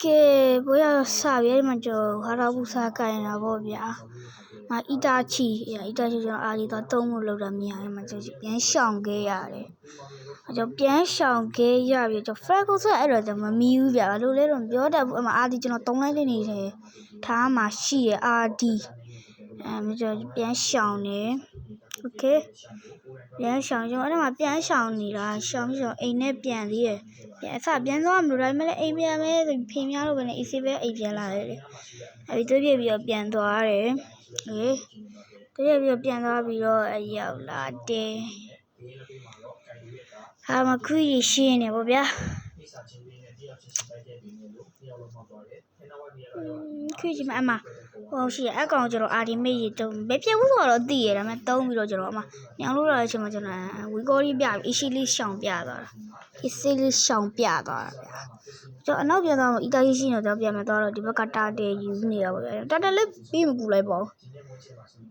que voy a saber macho harabusa caen la bobia ma itachi yo ali to tong lo da mi ai macho pian shang ge ya de macho pian shang ge ya bi cho freckle ဆိုအဲ့တော့ကျွန်မမီးဘူးဗျာလို့လဲတော့ပြောတတ်ဘူးအမအာဒီကျွန်တော်တုံးလိုက်နေနေတယ်ထားမှာရှိရအာဒီမကျွန်တော်ပြန်ရှောင်းနေโอเคပြန်ရှောင်းကျွန်တော်အဲ့မှာပြန်ရှောင်းနေတာရှောင်းပြီးတော့အိမ်နဲ့ပြန်သေးတယ်ပြန်အစပြန်သွားမလို့ဒါပေမဲ့အိမ်ပြန်မဲဆိုဖေများလို့ပဲနဲ့အေးဆေးပဲအိမ်ပြန်လာတယ်လေအဲ့ဒီတွေ့ပြပြီးတော့ပြန်သွားတယ်ဟေးတွေ့ပြပြီးတော့ပြန်သွားပြီးတော့ရောက်လာတယ်ဟာမခွေးရှင်းနေပေါ့ဗျာခွေးကြီးမအမဟောရှိအကောင်ကျွန်တော်အာဒီမေးရတုံးဘယ်ပြဘူးဆိုတော့သိရဒါပေမဲ့တုံးပြီးတော့ကျွန်တော်အမညောင်လို့တော့အချိန်မှာကျွန်တော်ဝီကော်လေးပြအီရှိလေးရှောင်ပြသွားတာအီရှိလေးရှောင်ပြသွားတာဗျာကျွန်တော်အနောက်ပြန်သွားတော့အီတာရှိနေတော့ပြန်မသွားတော့ဒီဘက်ကတာတဲယူနေတာပေါ့ဗျာတာတဲလေးပြီးမကူလိုက်ပါဘူး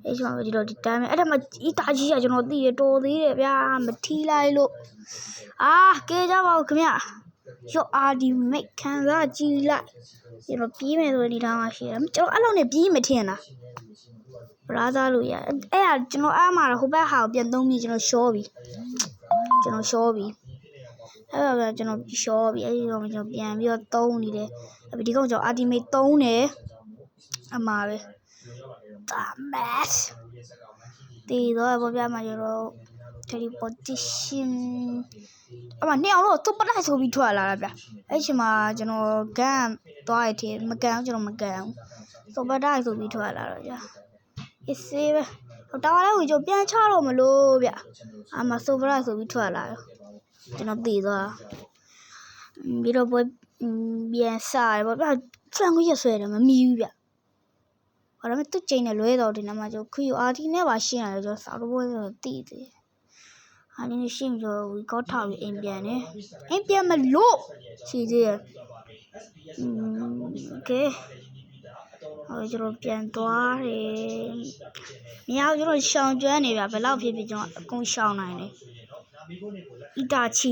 အဲ့ချိန်မှာဒီတော့ဒီတိုင်းအဲ့ဒါမှအီတာကြီးကကျွန်တော်သိရတော်သေးတယ်ဗျာမထီးလိုက်လို့အာကဲကြပါဦးခင်ဗျရောအာဒီမိတ်ခံစားကြည့်လိုက်ကျွန်တော်ပြေးမယ်ဆိုဒီထားမှရှိတယ်ကျွန်တော်အဲ့လိုနဲ့ပြေးမထင်လားဘရာသာလို့ရအဲ့ဒါကျွန်တော်အားမှာဟိုဘက်ဟာကိုပြန်သုံးပြီးကျွန်တော်ရှော့ပြီအဲ့ဒါပဲကျွန်တော်ရှော့ပြီအဲ့ဒီတော့ကျွန်တော်ပြန်ပြီးတော့သုံးနေတယ်အဲ့ဒီကောင်ကျွန်တော်အာတီမိတ်သုံးတယ်အမှားပဲဒါမက်ဒီတော့ဘောပြမှာကျွန်တော် teleportation အမနှစ်အောင်လို့သူ့ပလိုက်ဆိုပြီးထွက်လာတာဗျအဲ့ချိန်မှာကျွန်တော်ကန်သွားရတဲ့မကန်ကျွန်တော်မကန်သူ့ပလိုက်ဆိုပြီးထွက်လာတော့ဗျအစ်စေးပဲတောင်းလိုက်ကိုကျွန်တော်ပြန်ချတော့မလို့ဗျအမဆိုပလိုက်ဆိုပြီးထွက်လာတော့ကျွန်တော်တည်သွားပြီးတော့ပြန်စားရပေါ့ဗျဖန်ကိုရဆွဲတယ်မမီဘူးဗျဘာလို့မသူ့ချိန်နဲ့လွဲတော့ဒီနားမှာကျွန်တော်ခွေအာတီနဲ့ပါရှင်းရတယ်ကျွန်တော်စာတော့ပွဲဆိုတည်တယ်အားလုံးရှင်းပြီးတော့ဝီကောထောက်ပြီးအိမ်ပြန်တယ်အိမ်ပြန်မလို့ရှိသေးတယ်โอเคဟိုကျွန်တော်ပြန်သွားတယ်မရကျွန်တော်ရှောင်းကျွမ်းနေဗျဘယ်လောက်ဖြစ်ဖြစ်ကျွန်တော်အကုန်ရှောင်းနိုင်တယ်အီတာချီ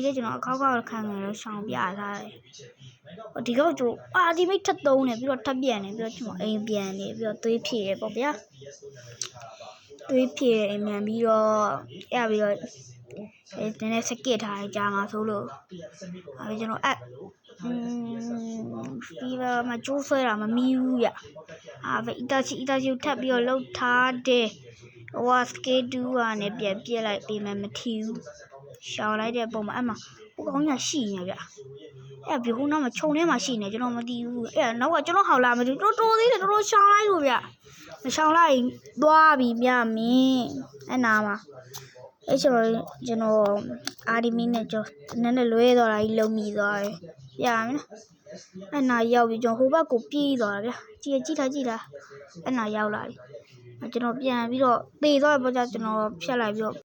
လေးကျွန်တော်အခောက်ခံနေတော့ရှောင်းပြထားတယ်ဒီကောက်ကျွန်တော်အာဒီမိတ်ထပ်သုံးတယ်ပြီးတော့ထပ်ပြန်တယ်ပြီးတော့ကျွန်တော်အိမ်ပြန်နေပြီးတော့သွေးဖြည့်ရပေါ့ဗျာသွေးဖြည့်အိမ်ပြန်ပြီးတော့အဲ့ပြီးတော့နည်းနည်းစကစ်ထားကြမှာဆိုလို့အဲ့ကျွန်တော်ပြီးတော့မကျိုးဆွဲတာမမီးဘူးရအီတာချီကိုထပ်ပြီးတော့လှုပ်ထားတယ်ဟိုစကေတူကနေပြန်ပြက်လိုက်ပြီးမှမထီဘူးရှောင်းလိုက်တဲ့ပုံမှာအဲ့မှာဟိုကောင်းညာရှိနေဗျအဲ့ဘီဟိုနောက်မှာခြုံထဲမှာရှိနေကျွန်တော်မတီးဘူးအဲ့နောက်ကကျွန်တော်ဟောက်လာမသိဘူးတော်သေးတယ်တော်ရှောင်းလိုက်လို့ဗျမရှောင်းလိုက်သွားပြီမြမင်းအဲ့နာမှာအဲ့ကျွန်တော်အာဒီမီနဲ့ကျွန်တော်နည်းနည်းလွဲသွားတာကြီးလုံမိသွားတယ်ရမယ်နော်အဲ့နာရောက်ပြီကျွန်တော်ဟိုဘက်ကိုပြေးသွားတာဗျကြည့်ထားအဲ့နာရောက်လာပြီကျွန်တော်ပြန်ပြီးတော့သေသွားတဲ့ပုံစံကျွန်တော်ဖြတ်လိုက်ပြီးတော့